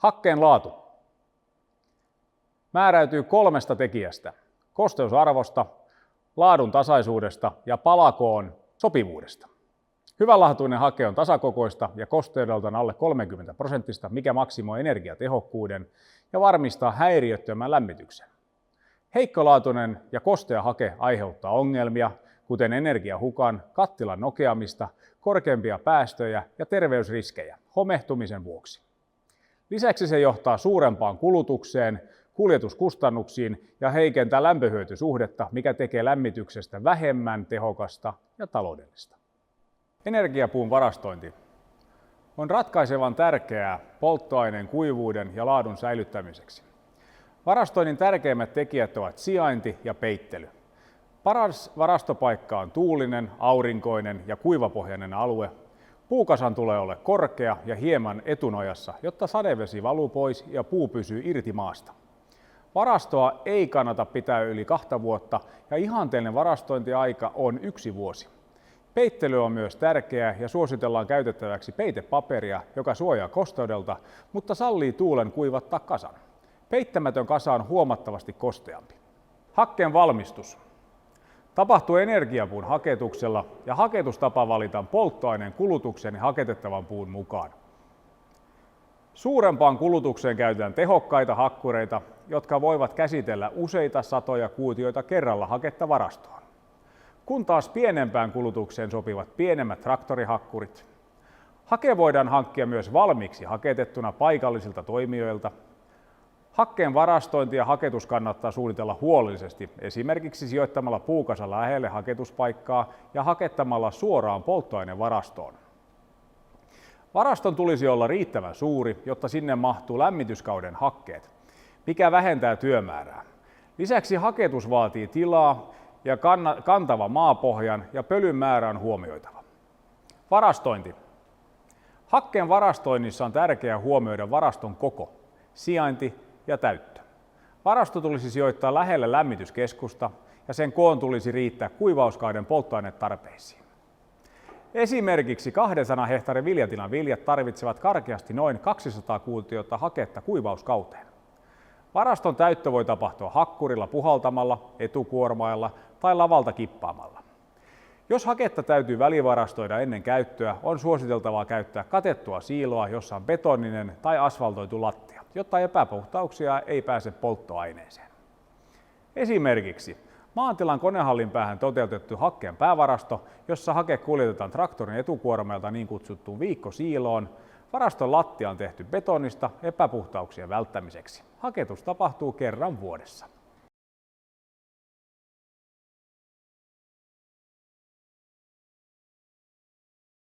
Hakkeen laatu määräytyy 3 tekijästä: kosteusarvosta, laadun tasaisuudesta ja palakoon sopivuudesta. Hyvänlaatuinen hake on tasakokoista ja kosteudeltaan alle 30%, mikä maksimoi energiatehokkuuden ja varmistaa häiriöttömän lämmityksen. Heikkolaatuinen ja kostea hake aiheuttaa ongelmia, kuten energiahukan, kattilan nokeamista, korkeampia päästöjä ja terveysriskejä homehtumisen vuoksi. Lisäksi se johtaa suurempaan kulutukseen, kuljetuskustannuksiin ja heikentää lämpöhyötysuhdetta, mikä tekee lämmityksestä vähemmän tehokasta ja taloudellista. Energiapuun varastointi on ratkaisevan tärkeää polttoaineen kuivuuden ja laadun säilyttämiseksi. Varastoinnin tärkeimmät tekijät ovat sijainti ja peittely. Paras varastopaikka on tuulinen, aurinkoinen ja kuivapohjainen alue. Puukasan tulee olla korkea ja hieman etunojassa, jotta sadevesi valuu pois ja puu pysyy irti maasta. Varastoa ei kannata pitää yli 2 vuotta ja ihanteellinen varastointiaika on 1 vuosi. Peittely on myös tärkeää ja suositellaan käytettäväksi peitepaperia, joka suojaa kosteudelta, mutta sallii tuulen kuivattaa kasan. Peittämätön kasa on huomattavasti kosteampi. Hakkeen valmistus tapahtuu energiapuun haketuksella ja haketustapa valitaan polttoaineen kulutuksen ja haketettavan puun mukaan. Suurempaan kulutukseen käytetään tehokkaita hakkureita, jotka voivat käsitellä useita satoja kuutioita kerralla haketta varastoon. Kun taas pienempään kulutukseen sopivat pienemmät traktorihakkurit. Hake voidaan hankkia myös valmiiksi haketettuna paikallisilta toimijoilta. Hakkeen varastointi ja haketus kannattaa suunnitella huolellisesti, esimerkiksi sijoittamalla puukasa lähelle haketuspaikkaa ja hakettamalla suoraan polttoainevarastoon. Varaston tulisi olla riittävän suuri, jotta sinne mahtuu lämmityskauden hakkeet, mikä vähentää työmäärää. Lisäksi haketus vaatii tilaa ja kantava maapohjan ja pölyn määrä on huomioitava. Varastointi. Hakkeen varastoinnissa on tärkeää huomioida varaston koko, sijainti ja täyttö. Varasto tulisi sijoittaa lähelle lämmityskeskusta ja sen koon tulisi riittää kuivauskauden polttoainetarpeisiin. Esimerkiksi 200 hehtaarin viljatilan viljat tarvitsevat karkeasti noin 200 kuutiota haketta kuivauskauteen. Varaston täyttö voi tapahtua hakkurilla puhaltamalla, etukuormailla tai lavalta kippaamalla. Jos haketta täytyy välivarastoida ennen käyttöä, on suositeltavaa käyttää katettua siiloa, jossa on betoninen tai asfaltoitu lattia, jotta epäpuhtauksia ei pääse polttoaineeseen. Esimerkiksi maantilan konehallin päähän toteutettu hakkeen päävarasto, jossa hake kuljetetaan traktorin etukuormailta niin kutsuttuun viikkosiiloon. Varaston lattia on tehty betonista epäpuhtauksien välttämiseksi. Haketus tapahtuu kerran vuodessa.